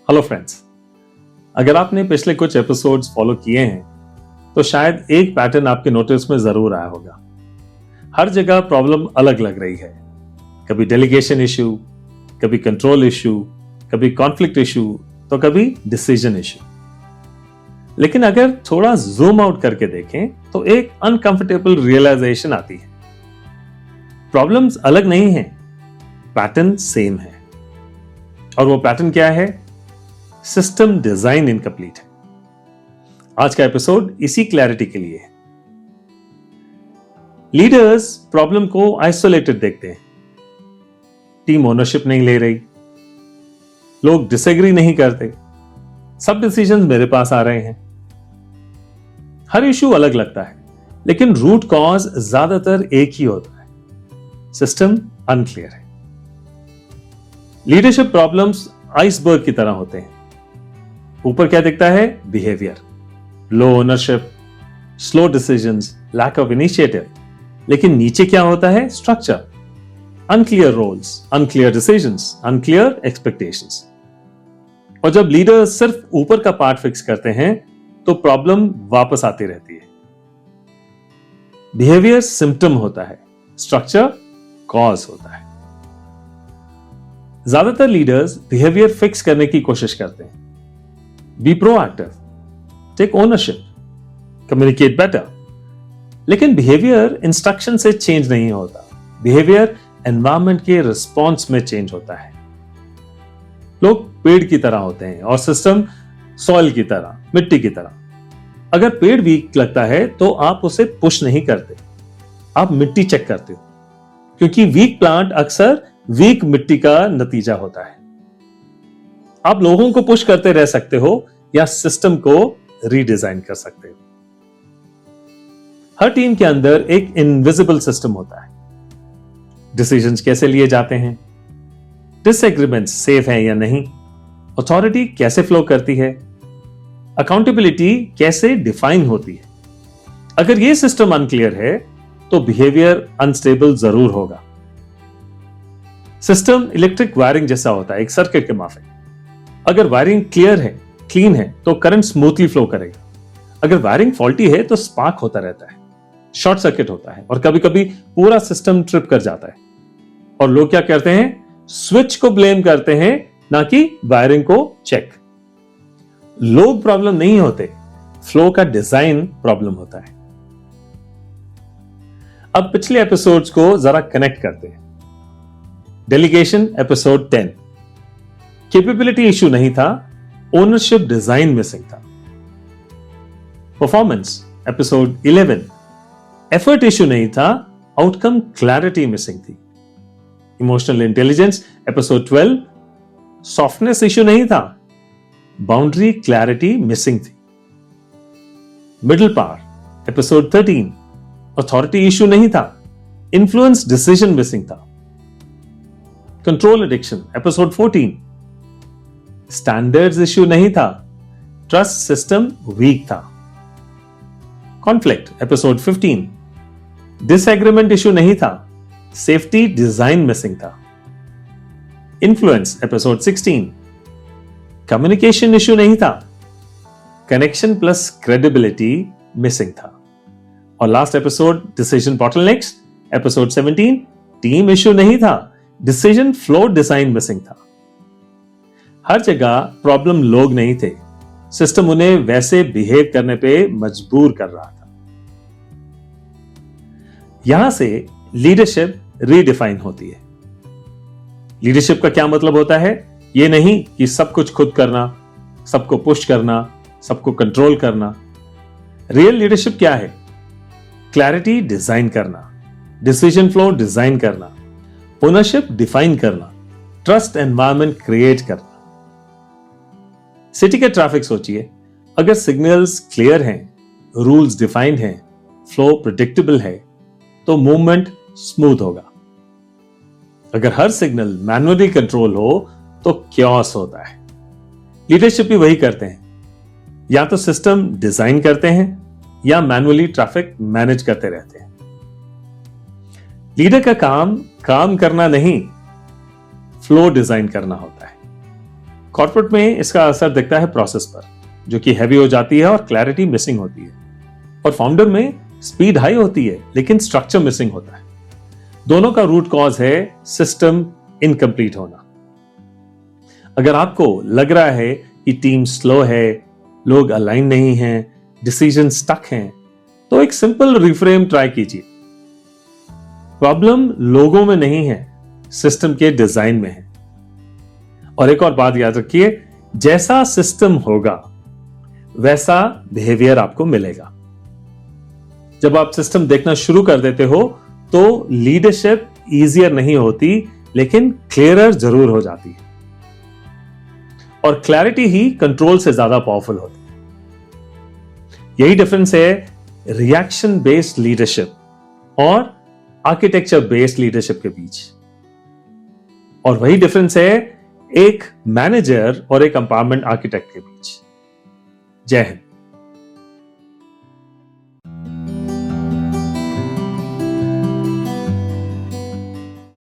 Hello friends, अगर आपने पिछले कुछ एपिसोड्स फॉलो किए हैं तो शायद एक पैटर्न आपके नोटिस में जरूर आया होगा। हर जगह प्रॉब्लम अलग लग रही है। कभी डेलीगेशन इशू, कभी कंट्रोल इशू, कभी कॉन्फ्लिक्ट इशू, तो कभी डिसीजन इशू। लेकिन अगर थोड़ा जूम आउट करके देखें तो एक अनकंफर्टेबल रियलाइजेशन आती है। प्रॉब्लम्स अलग नहीं हैं, पैटर्न सेम है। और वो पैटर्न क्या है? सिस्टम डिजाइन इनकम्प्लीट है। आज का एपिसोड इसी क्लैरिटी के लिए है। लीडर्स प्रॉब्लम को आइसोलेटेड देखते हैं। टीम ओनरशिप नहीं ले रही, लोग डिसएग्री नहीं करते, सब डिसीजंस मेरे पास आ रहे हैं। हर इशू अलग लगता है, लेकिन रूट कॉज ज्यादातर एक ही होता है। सिस्टम अनक्लियर है। लीडरशिप प्रॉब्लम्स आइसबर्ग की तरह होते हैं। ऊपर क्या दिखता है? Behaviour, low ownership, slow decisions, lack of initiative. लेकिन नीचे क्या होता है? Structure, unclear roles, unclear decisions, unclear expectations. और जब लीडर सिर्फ ऊपर का पार्ट फिक्स करते हैं तो प्रॉब्लम वापस आती रहती है। बिहेवियर सिम्टम होता है, स्ट्रक्चर कॉज होता है। ज्यादातर लीडर्स बिहेवियर फिक्स करने की कोशिश करते हैं। Be proactive, take ownership, communicate better. लेकिन बिहेवियर इंस्ट्रक्शन से चेंज नहीं होता। बिहेवियर एनवायरनमेंट के रिस्पॉन्स में चेंज होता है। लोग पेड़ की तरह होते हैं और सिस्टम सॉइल की तरह, मिट्टी की तरह। अगर पेड़ वीक लगता है तो आप उसे पुश नहीं करते, आप मिट्टी चेक करते हो, क्योंकि वीक प्लांट अक्सर वीक मिट्टी का नतीजा होता है। आप लोगों को पुश करते रह सकते हो या सिस्टम को रीडिजाइन कर सकते हो। हर टीम के अंदर एक इनविजिबल सिस्टम होता है। डिसीजंस कैसे लिए जाते हैं, डिसएग्रीमेंट्स सेफ है या नहीं, अथॉरिटी कैसे फ्लो करती है, अकाउंटेबिलिटी कैसे डिफाइन होती है। अगर यह सिस्टम अनक्लियर है तो बिहेवियर अनस्टेबल जरूर होगा। सिस्टम इलेक्ट्रिक वायरिंग जैसा होता है, एक सर्किट के माफिक। अगर वायरिंग क्लियर है, क्लीन है, तो करंट स्मूथली फ्लो करेगा। अगर वायरिंग फॉल्टी है तो स्पार्क होता रहता है, शॉर्ट सर्किट होता है, और कभी कभी पूरा सिस्टम ट्रिप कर जाता है। और लोग क्या करते हैं? स्विच को ब्लेम करते हैं, ना कि वायरिंग को चेक। लोग प्रॉब्लम नहीं होते, फ्लो का डिजाइन प्रॉब्लम होता है। अब पिछले एपिसोड्स को जरा कनेक्ट करते हैं। डेलीगेशन एपिसोड 10, कैपेबिलिटी इशू नहीं था, ओनरशिप डिजाइन मिसिंग था। परफॉर्मेंस एपिसोड 11, एफर्ट इशू नहीं था, आउटकम क्लैरिटी मिसिंग थी। Emotional intelligence episode 12, softness issue नहीं था, बाउंड्री क्लैरिटी मिसिंग थी। Middle power episode 13, authority issue नहीं था, इन्फ्लुएंस डिसीजन मिसिंग था। Control addiction episode 14, standards issue नहीं था, ट्रस्ट सिस्टम वीक था। कॉन्फ्लिक्ट एपिसोड 15, डिसएग्रीमेंट इश्यू नहीं था, सेफ्टी डिजाइन मिसिंग था। इन्फ्लुएंस एपिसोड 16, कम्युनिकेशन इश्यू नहीं था, कनेक्शन प्लस क्रेडिबिलिटी मिसिंग था। और last episode decision bottlenecks episode 17, team issue नहीं था, डिसीजन फ्लो डिजाइन मिसिंग था। हर जगह प्रॉब्लम लोग नहीं थे, सिस्टम उन्हें वैसे बिहेव करने पे मजबूर कर रहा था। यहां से लीडरशिप रीडिफाइन होती है। लीडरशिप का क्या मतलब होता है? यह नहीं कि सब कुछ खुद करना, सबको पुश करना, सबको कंट्रोल करना। रियल लीडरशिप क्या है? क्लैरिटी डिजाइन करना, डिसीजन फ्लो डिजाइन करना, ओनरशिप डिफाइन करना, ट्रस्ट एनवायरनमेंट क्रिएट करना। सिटी का ट्रैफिक सोचिए, अगर सिग्नल्स क्लियर हैं, रूल्स डिफाइंड हैं, फ्लो प्रिडिक्टेबल है, तो मूवमेंट स्मूथ होगा। अगर हर सिग्नल मैन्युअली कंट्रोल हो तो क्योस होता है। लीडरशिप भी वही करते हैं, या तो सिस्टम डिजाइन करते हैं या मैन्युअली ट्रैफिक मैनेज करते रहते हैं। लीडर का काम करना नहीं, फ्लो डिजाइन करना होता है। कॉर्पोरेट में इसका असर दिखता है प्रोसेस पर, जो कि हैवी हो जाती है और क्लैरिटी मिसिंग होती है। और फाउंडर में स्पीड हाई होती है लेकिन स्ट्रक्चर मिसिंग होता है। दोनों का रूट कॉज है सिस्टम इनकम्प्लीट होना। अगर आपको लग रहा है कि टीम स्लो है, लोग अलाइन नहीं हैं, डिसीजन स्टक हैं, तो एक सिंपल रिफ्रेम ट्राई कीजिए। प्रॉब्लम लोगों में नहीं है, सिस्टम के डिजाइन में है। और एक और बात याद रखिए, जैसा सिस्टम होगा वैसा बिहेवियर आपको मिलेगा। जब आप सिस्टम देखना शुरू कर देते हो तो लीडरशिप इजियर नहीं होती, लेकिन क्लियरर जरूर हो जाती है। और क्लैरिटी ही कंट्रोल से ज्यादा पावरफुल होती है। यही डिफरेंस है रिएक्शन बेस्ड लीडरशिप और आर्किटेक्चर बेस्ड लीडरशिप के बीच। और वही डिफरेंस है एक मैनेजर और एक एम्पावरमेंट आर्किटेक्ट के बीच। जय हिंद।